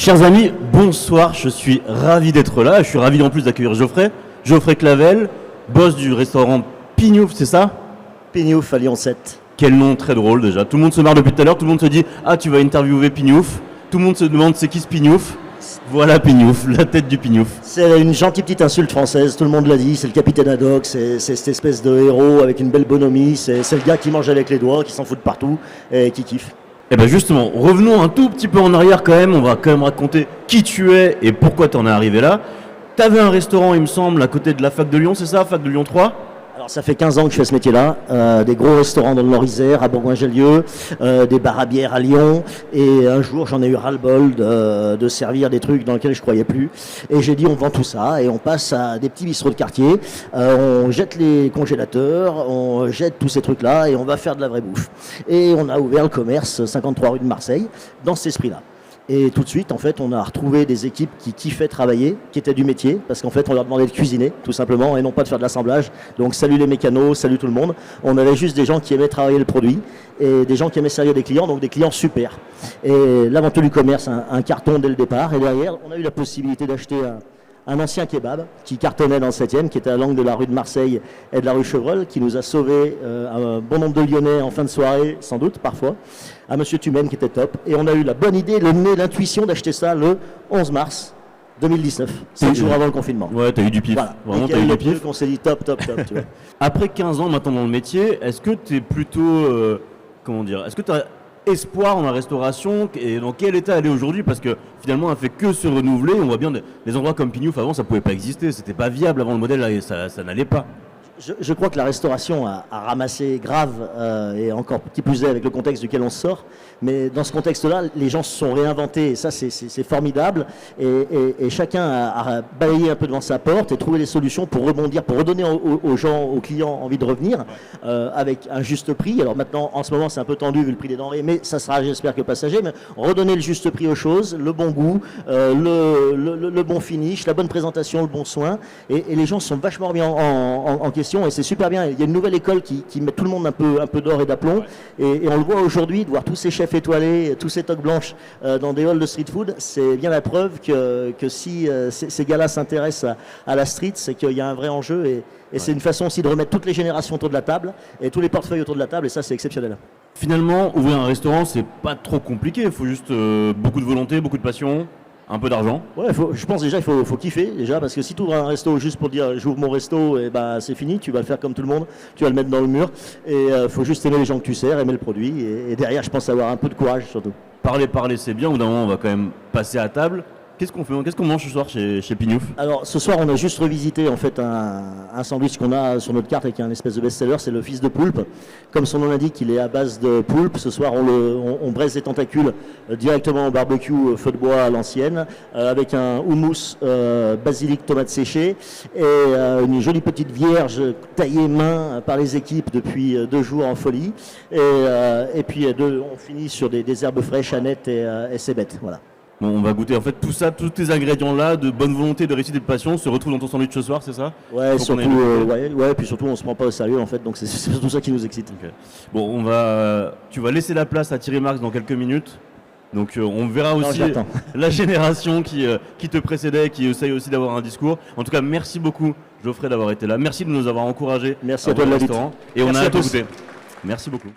Chers amis, bonsoir, je suis ravi d'être là, je suis ravi en plus d'accueillir Geoffrey Clavel, boss du restaurant Pignouf, c'est ça? Pignouf à Lyon 7. Quel nom très drôle déjà, tout le monde se marre depuis tout à l'heure, tout le monde se dit « Ah, tu vas interviewer Pignouf », tout le monde se demande c'est qui ce Pignouf. Voilà Pignouf, la tête du Pignouf. C'est une gentille petite insulte française, tout le monde l'a dit, c'est le capitaine Haddock, c'est cette espèce de héros avec une belle bonhomie, c'est le gars qui mange avec les doigts, qui s'en fout de partout et qui kiffe. Et bien justement, revenons un tout petit peu en arrière quand même, on va quand même raconter qui tu es et pourquoi tu en es arrivé là. Tu avais un restaurant, il me semble, à côté de la fac de Lyon, c'est ça, fac de Lyon 3 ? Alors ça fait 15 ans que je fais ce métier-là, des gros restaurants dans le Nord-Isère, à Bourgoin-Jallieu, des bars à bière à Lyon, et un jour j'en ai eu ras-le-bol de servir des trucs dans lesquels je croyais plus, et j'ai dit on vend tout ça, et on passe à des petits bistrots de quartier, on jette les congélateurs, on jette tous ces trucs-là, et on va faire de la vraie bouffe. Et on a ouvert le commerce 53 rue de Marseille, dans cet esprit-là. Et tout de suite, en fait, on a retrouvé des équipes qui kiffaient travailler, qui étaient du métier, parce qu'en fait, on leur demandait de cuisiner, tout simplement, et non pas de faire de l'assemblage. Donc, salut les mécanos, salut tout le monde. On avait juste des gens qui aimaient travailler le produit, et des gens qui aimaient servir des clients, donc des clients super. Et l'aventure du commerce, un carton dès le départ, et derrière, on a eu la possibilité d'acheter un ancien kebab qui cartonnait dans le 7e, qui était à l'angle de la rue de Marseille et de la rue Chevreul, qui nous a sauvé un bon nombre de Lyonnais en fin de soirée, sans doute, parfois, à Monsieur Tumen qui était top. Et on a eu la bonne idée, l'intuition d'acheter ça le 11 mars 2019, 5 jours avant le confinement. Ouais, t'as eu du pif. Voilà. Vraiment, t'as eu du pif. On s'est dit top, tu vois. Après 15 ans maintenant dans le métier, est-ce que t'es plutôt, comment dire, est-ce que t'as espoir dans la restauration et dans quel état elle est aujourd'hui, parce que finalement elle fait que se renouveler. On voit bien des endroits comme Pignouf avant ça pouvait pas exister, c'était pas viable avant le modèle là, et ça n'allait pas. Je crois que la restauration a ramassé grave, et encore qui plus est avec le contexte duquel on sort, mais dans ce contexte-là, les gens se sont réinventés, et ça c'est formidable, et chacun a balayé un peu devant sa porte et trouvé des solutions pour rebondir, pour redonner aux gens, aux clients envie de revenir, avec un juste prix. Alors maintenant, en ce moment, c'est un peu tendu vu le prix des denrées, mais ça sera, j'espère, que passager, mais redonner le juste prix aux choses, le bon goût, le bon finish, la bonne présentation, le bon soin, et les gens se sont vachement remis en question. Et c'est super bien. Il y a une nouvelle école qui met tout le monde un peu d'or et d'aplomb. Et on le voit aujourd'hui, de voir tous ces chefs étoilés, tous ces toques blanches dans des halls de street food, c'est bien la preuve que si ces gars-là s'intéressent à la street, c'est qu'il y a un vrai enjeu. Et c'est une façon aussi de remettre toutes les générations autour de la table et tous les portefeuilles autour de la table. Et ça, c'est exceptionnel. Finalement, ouvrir un restaurant, c'est pas trop compliqué. Il faut juste beaucoup de volonté, beaucoup de passion. Un peu d'argent. Ouais, je pense déjà il faut kiffer déjà, parce que si tu ouvres un resto juste pour dire j'ouvre mon resto, et bah c'est fini, tu vas le faire comme tout le monde, tu vas le mettre dans le mur, et faut juste aimer les gens que tu sers, aimer le produit, et derrière je pense avoir un peu de courage surtout. Parler c'est bien, au bout d'un moment on va quand même passer à table. Qu'est-ce qu'on fait? Qu'est-ce qu'on mange ce soir chez Pignouf? Alors ce soir on a juste revisité en fait un sandwich qu'on a sur notre carte avec un espèce de best-seller, c'est le fils de poulpe. Comme son nom l'indique, il est à base de poulpe. Ce soir on braise les tentacules directement au barbecue feu de bois à l'ancienne, avec un houmous basilic tomate séchée et une jolie petite vierge taillée main par les équipes depuis 2 jours en folie. Et puis on finit sur des herbes fraîches, Annette et cébette. Voilà. Bon, on va goûter en fait tout ça, tous tes ingrédients-là, de bonne volonté, de réussite et de passion, se retrouvent dans ton sandwich ce soir, c'est ça? Ouais, surtout, puis surtout on se prend pas au sérieux en fait, donc c'est surtout ça qui nous excite. Okay. Bon, tu vas laisser la place à Thierry Marx dans quelques minutes. Donc on verra aussi la génération qui te précédait, qui essaye aussi d'avoir un discours. En tout cas, merci beaucoup Geoffrey d'avoir été là. Merci de nous avoir encouragés. Merci à toi de l'inviter. Et on a hâte de goûter. Merci beaucoup.